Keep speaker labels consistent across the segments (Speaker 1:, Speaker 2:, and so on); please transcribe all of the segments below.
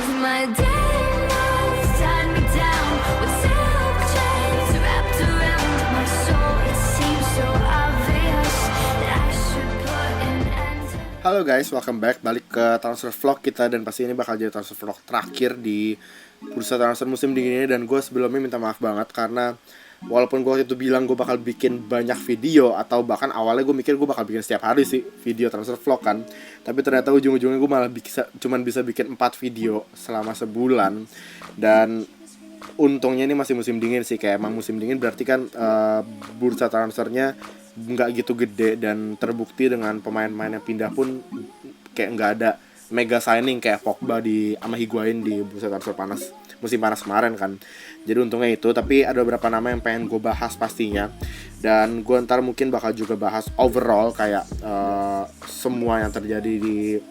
Speaker 1: 'cause my demons tied me down with silk chains wrapped around my soul. It seems so obvious that I should put an end to.
Speaker 2: Halo guys, welcome back. Balik ke transfer vlog kita. Dan pasti ini bakal jadi transfer vlog terakhir di bursa transfer musim dingin ini. Dan gue sebelumnya minta maaf banget karena walaupun gue waktu itu bilang gue bakal bikin banyak video, atau bahkan awalnya gue mikir gue bakal bikin setiap hari sih video transfer vlog kan, tapi ternyata ujung-ujungnya gue malah cuman bisa bikin 4 video selama sebulan. Dan untungnya ini masih musim dingin sih. Kayak emang musim dingin berarti kan bursa transfernya nggak gitu gede, dan terbukti dengan pemain-pemain yang pindah pun kayak nggak ada mega signing kayak Pogba sama Higuain di bursa transfer musim panas kemarin kan. Jadi untungnya itu. Tapi ada beberapa nama yang pengen gue bahas pastinya, dan gue ntar mungkin bakal juga bahas overall kayak semua yang terjadi di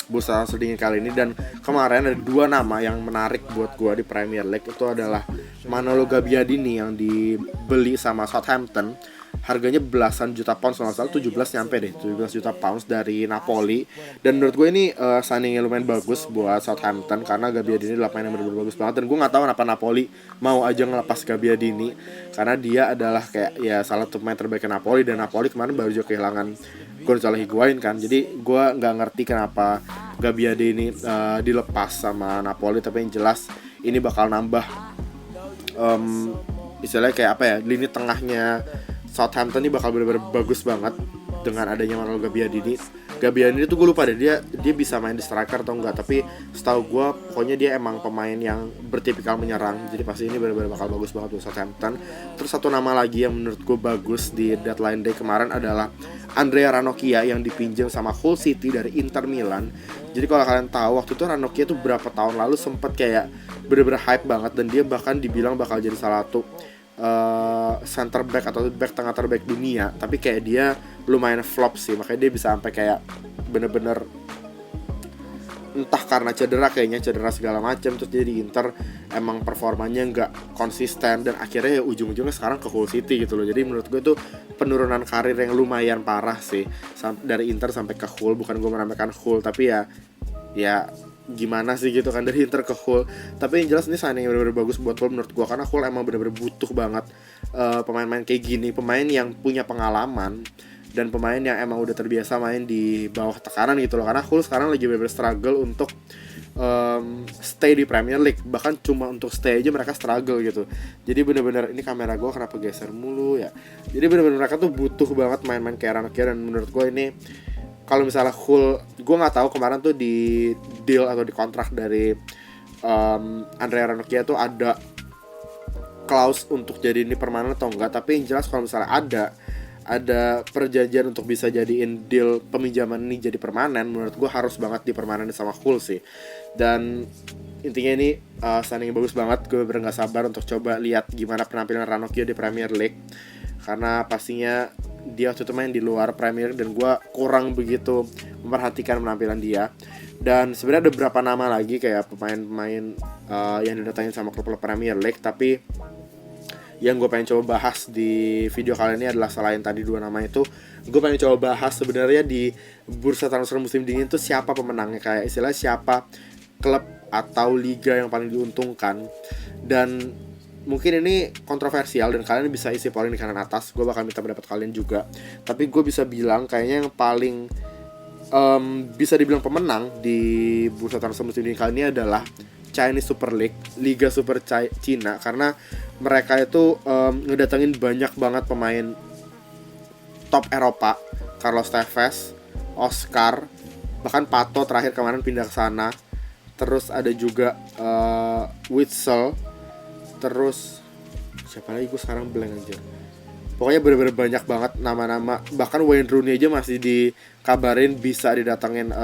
Speaker 2: bursa transfer dingin kali ini. Dan kemarin ada 2 nama yang menarik buat gue di Premier League. Itu adalah Manolo Gabbiadini yang dibeli sama Southampton, harganya belasan juta pounds, kalau nggak salah 17 nyampe deh, 17 juta pounds dari Napoli. Dan menurut gue ini signingnya lumayan bagus buat Southampton, karena Gabbiadini adalah pemain yang benar-benar bagus banget. Dan gue nggak tahu kenapa Napoli mau aja ngelepas Gabbiadini, karena dia adalah kayak ya salah satu pemain terbaik Napoli. Dan Napoli kemarin baru juga kehilangan Gonzalo Higuain kan. Jadi gue nggak ngerti kenapa Gabbiadini dilepas sama Napoli. Tapi yang jelas ini bakal nambah istilahnya kayak apa ya, lini tengahnya Southampton ini bakal benar-benar bagus banget dengan adanya Manolo Gabbiadini. Gabbiadini itu gue lupa deh dia bisa main di striker atau enggak, tapi setahu gue pokoknya dia emang pemain yang bertipikal menyerang. Jadi pasti ini benar-benar bakal bagus banget buat Southampton. Terus satu nama lagi yang menurut gue bagus di deadline day kemarin adalah Andrea Ranocchia yang dipinjam sama Hull City dari Inter Milan. Jadi kalau kalian tahu waktu itu Ranocchia tuh berapa tahun lalu sempet kayak benar-benar hype banget, dan dia bahkan dibilang bakal jadi salah satu center back atau back tengah terbaik dunia. Tapi kayak dia lumayan flop sih, makanya dia bisa sampai kayak bener-bener entah karena cedera segala macam, terus dia di Inter emang performanya nggak konsisten, dan akhirnya ya ujung-ujungnya sekarang ke Hull City gitu loh. Jadi menurut gue tuh penurunan karir yang lumayan parah sih dari Inter sampai ke Hull. Bukan gue meremehkan Hull, tapi ya gimana sih gitu kan, dari Inter ke Hull. Tapi yang jelas ini signing yang benar-benar bagus buat Hull menurut gue, karena Hull emang benar-benar butuh banget pemain-pemain kayak gini, pemain yang punya pengalaman dan pemain yang emang udah terbiasa main di bawah tekanan gitu loh. Karena Hull sekarang lagi benar-benar struggle untuk stay di Premier League, bahkan cuma untuk stay aja mereka struggle gitu. Jadi benar-benar, ini kamera gue kenapa geser mulu ya. Jadi benar-benar mereka tuh butuh banget main-main kayak Ranocchia. Dan menurut gue ini kalau misalnya Hull, gue nggak tahu kemarin tuh di deal atau di kontrak dari Andrea Ranocchia tuh ada clause untuk jadi ini permanen atau enggak. Tapi yang jelas kalau misalnya ada perjanjian untuk bisa jadiin deal peminjaman ini jadi permanen, menurut gue harus banget dipermanenin sama Hull sih. Dan intinya ini signing bagus banget. Gue bener gak sabar untuk coba lihat gimana penampilan Ranocchia di Premier League, karena pastinya dia waktu itu main di luar Premier, dan gue kurang begitu memperhatikan penampilan dia. Dan sebenarnya ada beberapa nama lagi kayak pemain-pemain yang didatangin sama klub-klub Premier League. Tapi yang gue pengen coba bahas di video kali ini adalah selain tadi 2 nama itu, gue pengen coba bahas sebenarnya di bursa transfer musim dingin itu siapa pemenangnya, kayak istilah siapa klub atau liga yang paling diuntungkan. Dan mungkin ini kontroversial dan kalian bisa isi polling di kanan atas, gue bakal minta pendapat kalian juga. Tapi gue bisa bilang kayaknya yang paling bisa dibilang pemenang di bursa transfer musim dingin kali ini adalah Chinese Super League, Liga Super Cina, karena mereka itu ngedatengin banyak banget pemain top Eropa. Carlos Tevez, Oscar, bahkan Pato terakhir kemarin pindah ke sana. Terus ada juga Witsel. Terus siapa lagi, gue sekarang blank aja. Pokoknya bener-bener banyak banget nama-nama. Bahkan Wayne Rooney aja masih dikabarin bisa didatengin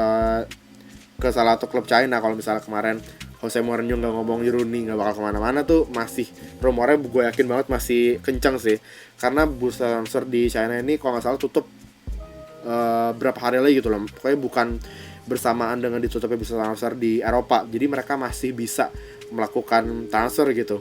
Speaker 2: ke salah satu klub China. Kalau misalnya kemarin Jose Mourinho nggak ngomong Rooney nggak bakal kemana-mana, tuh masih rumornya gue yakin banget masih kencang sih. Karena bursa transfer di China ini kalau nggak salah tutup berapa hari lagi gitu loh. Pokoknya bukan bersamaan dengan ditutupnya bursa transfer di Eropa. Jadi mereka masih bisa melakukan transfer gitu.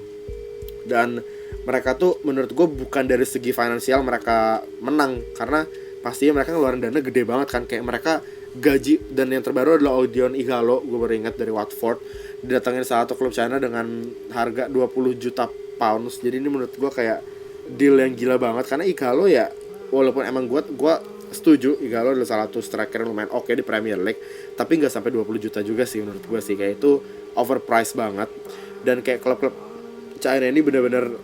Speaker 2: Dan mereka tuh menurut gue bukan dari segi finansial mereka menang, karena pastinya mereka ngeluarin dana gede banget kan. Kayak mereka gaji. Dan yang terbaru adalah Odion Ighalo, gue baru ingat, dari Watford, didatangin salah satu klub China dengan harga 20 juta pounds. Jadi ini menurut gue kayak deal yang gila banget, karena Ighalo ya walaupun emang gue setuju Ighalo adalah salah satu striker yang lumayan oke di Premier League, tapi nggak sampai 20 juta juga sih menurut gue sih. Kayak itu overpriced banget. Dan kayak klub-klub China ini bener-bener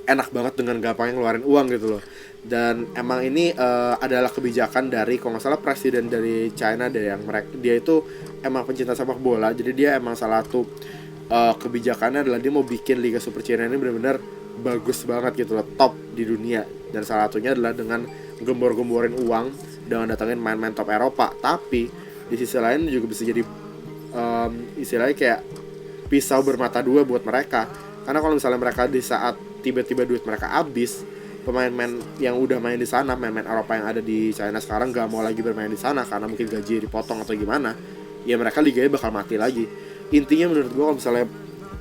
Speaker 2: enak banget dengan gampang ngeluarin uang gitu loh. Dan emang ini adalah kebijakan dari, kalau nggak salah, presiden dari China deh, yang dia itu emang pencinta sepak bola. Jadi dia emang salah satu kebijakannya adalah dia mau bikin Liga Super China ini benar-benar bagus banget gitu loh, top di dunia. Dan salah satunya adalah dengan gembor-gemborin uang dengan datangin main-main top Eropa. Tapi di sisi lain juga bisa jadi istilahnya kayak pisau bermata dua buat mereka. Karena kalau misalnya mereka di saat tiba-tiba duit mereka habis, pemain-pemain yang udah main di sana, pemain-pemain Eropa yang ada di China sekarang gak mau lagi bermain di sana karena mungkin gaji dipotong atau gimana, ya mereka liganya bakal mati lagi. Intinya menurut gue, kalau misalnya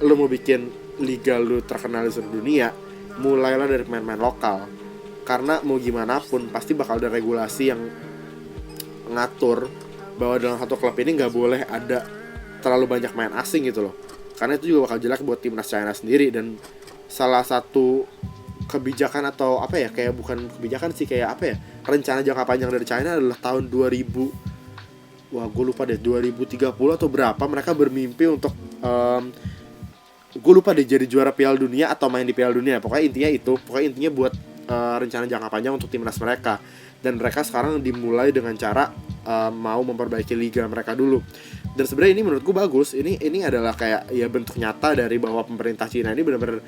Speaker 2: lo mau bikin liga lo terkenal di seluruh dunia, mulailah dari pemain-pemain lokal. Karena mau gimana pun pasti bakal ada regulasi yang ngatur bahwa dalam satu klub ini gak boleh ada terlalu banyak main asing gitu loh. Karena itu juga bakal jelek buat timnas China sendiri. Dan salah satu kebijakan atau apa ya, kayak bukan kebijakan sih, kayak apa ya, rencana jangka panjang dari China adalah tahun 2000, wah gue lupa deh, 2030 atau berapa, mereka bermimpi untuk gue lupa deh, jadi juara Piala Dunia atau main di Piala Dunia. Pokoknya intinya buat rencana jangka panjang untuk timnas mereka. Dan mereka sekarang dimulai dengan cara mau memperbaiki liga mereka dulu. Dan sebenarnya ini menurut gue bagus. Ini adalah kayak ya bentuk nyata dari bahwa pemerintah Cina ini benar-benar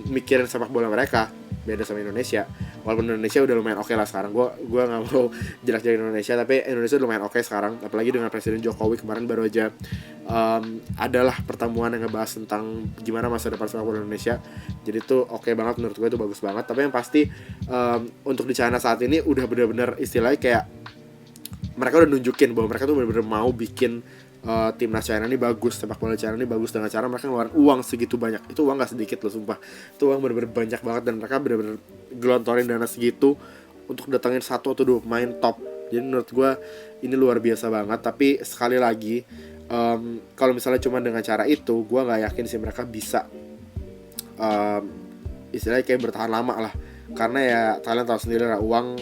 Speaker 2: mikirin sepak bola mereka. Beda sama Indonesia. Walaupun Indonesia udah lumayan oke lah sekarang. Gue nggak mau jelek-jelekin Indonesia, tapi Indonesia udah lumayan oke sekarang. Apalagi dengan Presiden Jokowi kemarin baru aja adalah pertemuan yang ngebahas tentang gimana masa depan sepak bola Indonesia. Jadi itu oke banget, menurut gue itu bagus banget. Tapi yang pasti untuk di China saat ini udah benar-benar istilahnya kayak mereka udah nunjukin bahwa mereka tuh benar-benar mau bikin timnas China ini bagus, sepak bola China ini bagus dengan cara mereka ngeluarin uang segitu banyak. Itu uang gak sedikit loh, sumpah. Itu uang benar-benar banyak banget, dan mereka benar-benar gelontorin dana segitu untuk datangin 1 atau 2 pemain top. Jadi menurut gue ini luar biasa banget. Tapi sekali lagi, kalau misalnya cuma dengan cara itu, gue gak yakin sih mereka bisa istilahnya kayak bertahan lama lah. Karena ya kalian tahu sendiri lah, uang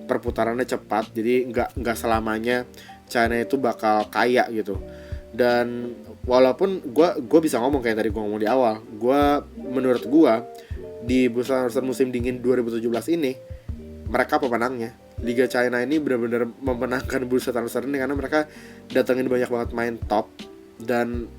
Speaker 2: perputarannya cepat. Jadi nggak selamanya China itu bakal kaya gitu. Dan walaupun gue bisa ngomong kayak tadi gue ngomong di awal, menurut gue di bursa transfer musim dingin 2017 ini mereka pemenangnya. Liga China ini benar-benar memenangkan bursa transfer ini karena mereka datengin banyak banget main top. Dan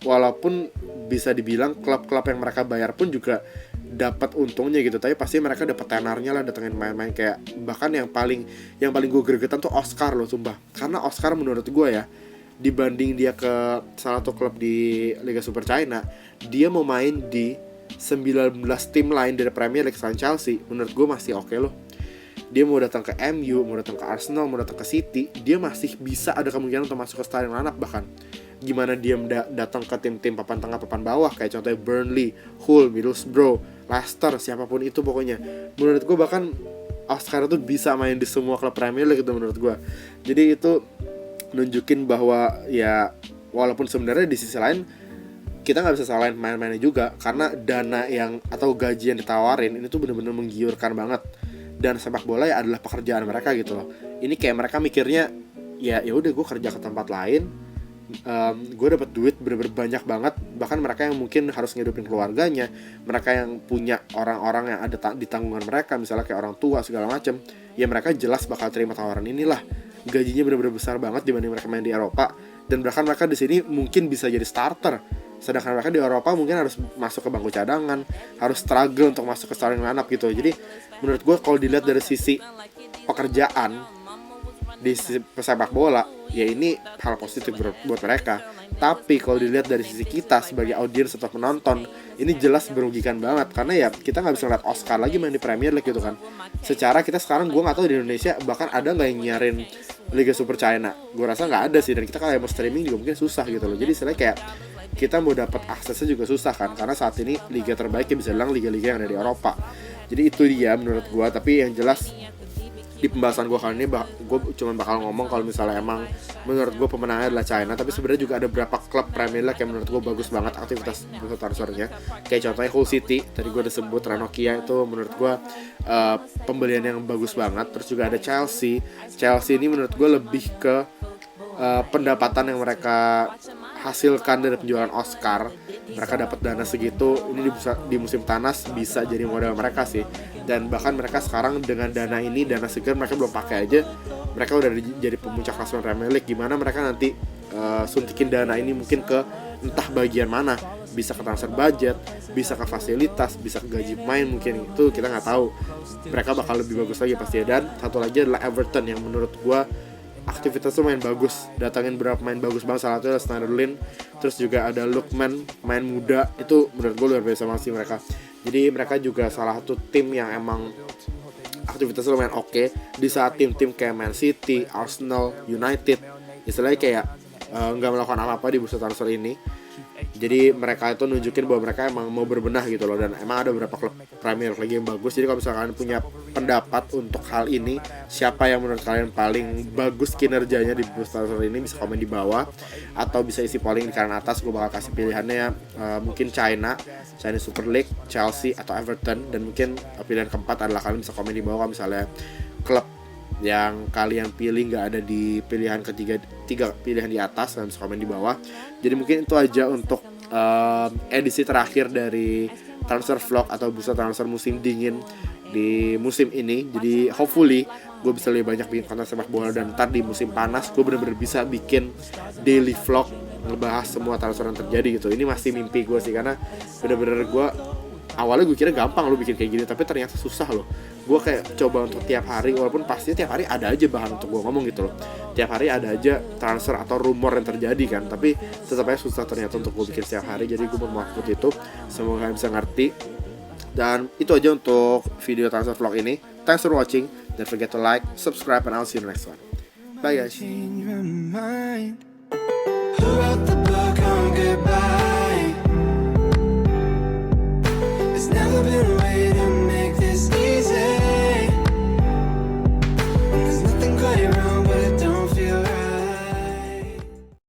Speaker 2: walaupun bisa dibilang klub-klub yang mereka bayar pun juga dapat untungnya gitu, tapi pasti mereka dapat tenarnya lah, datengin main-main kayak, bahkan yang paling gue gregetan tuh Oscar loh, sumpah. Karena Oscar menurut gue ya, dibanding dia ke salah satu klub di Liga Super China, dia mau main di 19 tim lain dari Premier League selain Chelsea, menurut gue masih oke loh. Dia mau datang ke MU, mau datang ke Arsenal, mau datang ke City, dia masih bisa ada kemungkinan untuk masuk ke starting lineup bahkan. Gimana dia datang ke tim-tim papan tengah, papan bawah, kayak contohnya Burnley, Hull, Middlesbrough, Leicester, siapapun itu pokoknya. Menurut gue bahkan Oscar itu bisa main di semua klub Premier League gitu menurut gue. Jadi itu nunjukin bahwa ya walaupun sebenarnya di sisi lain kita nggak bisa salahin main-mainnya juga, karena dana yang atau gaji yang ditawarin ini tuh benar-benar menggiurkan banget. Dan sepak bola ya adalah pekerjaan mereka gitu loh. Ini kayak mereka mikirnya ya udah gue kerja ke tempat lain, gue dapat duit bener-bener banyak banget. Bahkan mereka yang mungkin harus ngidupin keluarganya, mereka yang punya orang-orang yang ada di tanggungan mereka, misalnya kayak orang tua segala macem, ya mereka jelas bakal terima tawaran inilah. Gajinya bener-bener besar banget dibanding mereka main di Eropa. Dan bahkan mereka di sini mungkin bisa jadi starter, sedangkan mereka di Eropa mungkin harus masuk ke bangku cadangan, harus struggle untuk masuk ke starting lineup gitu. Jadi menurut gue kalau dilihat dari sisi pekerjaan di sepak bola, ya ini hal positif buat mereka. Tapi kalau dilihat dari sisi kita sebagai audiens atau penonton, ini jelas merugikan banget. Karena ya kita nggak bisa lihat Oscar lagi main di Premier League gitu kan. Secara kita sekarang, gue nggak tahu di Indonesia bahkan ada nggak yang nyiarin Liga Super China. Gue rasa nggak ada sih. Dan kita kalau mau streaming juga mungkin susah gitu loh. Jadi istilahnya kayak kita mau dapat aksesnya juga susah kan. Karena saat ini liga terbaik bisa bilang liga-liga yang ada di Eropa. Jadi itu dia menurut gue. Tapi yang jelas di pembahasan gue kali ini gue cuma bakal ngomong kalau misalnya emang menurut gue pemenangnya adalah China, tapi sebenarnya juga ada beberapa klub Premier League yang menurut gue bagus banget aktivitas bursa transfernya. Kayak contohnya Hull City, tadi gue udah sebut Ranocchia itu menurut gue pembelian yang bagus banget. Terus juga ada Chelsea ini menurut gue lebih ke pendapatan yang mereka hasilkan dari penjualan Oscar. Mereka dapat dana segitu, ini di musim panas bisa jadi modal mereka sih. Dan bahkan mereka sekarang dengan dana ini, dana segar mereka belum pakai aja, mereka udah jadi pemuncak klasemen Premier League. Gimana mereka nanti suntikin dana ini mungkin ke entah bagian mana, bisa ke transfer budget, bisa ke fasilitas, bisa ke gaji pemain, mungkin itu kita nggak tahu. Mereka bakal lebih bagus lagi pasti. Dan satu lagi adalah Everton yang menurut gua aktivitasnya main bagus, datangin beberapa main bagus banget, salah satunya Schneiderlin. Terus juga ada Lookman, main muda, itu menurut gue luar biasa masih mereka. Jadi mereka juga salah satu tim yang emang aktivitasnya lumayan oke. Di saat tim-tim kayak Man City, Arsenal, United istilahnya kayak nggak melakukan apa-apa di bursa transfer ini. Jadi mereka itu nunjukin bahwa mereka emang mau berbenah gitu loh. Dan emang ada beberapa klub Premier League yang bagus. Jadi kalau misalkan punya pendapat untuk hal ini, siapa yang menurut kalian paling bagus kinerjanya di bursa transfer ini, bisa komen di bawah atau bisa isi polling di kanan atas. Gue bakal kasih pilihannya ya. Mungkin China Super League, Chelsea atau Everton. Dan mungkin pilihan keempat adalah kalian bisa komen di bawah kalau misalnya klub yang kalian pilih nggak ada di pilihan tiga pilihan di atas, kalian bisa komen di bawah. Jadi mungkin itu aja untuk edisi terakhir dari transfer vlog atau bursa transfer musim dingin di musim ini. Jadi hopefully gue bisa lebih banyak bikin konten sepak bola, dan ntar di musim panas gue bener-bener bisa bikin daily vlog ngebahas semua transfer yang terjadi gitu. Ini masih mimpi gue sih, karena bener-bener gue awalnya gue kira gampang lo bikin kayak gini, tapi ternyata susah loh. Gue kayak coba untuk tiap hari, walaupun pastinya tiap hari ada aja bahan untuk gue ngomong gitu loh. Tiap hari ada aja transfer atau rumor yang terjadi kan, tapi tetap aja susah ternyata untuk gue bikin setiap hari. Jadi gue bermaaf itu, semoga kalian bisa ngerti. Dan itu aja untuk video transfer vlog ini. Thanks for watching. Don't forget to like, subscribe, and I'll see you in the next one. Bye guys.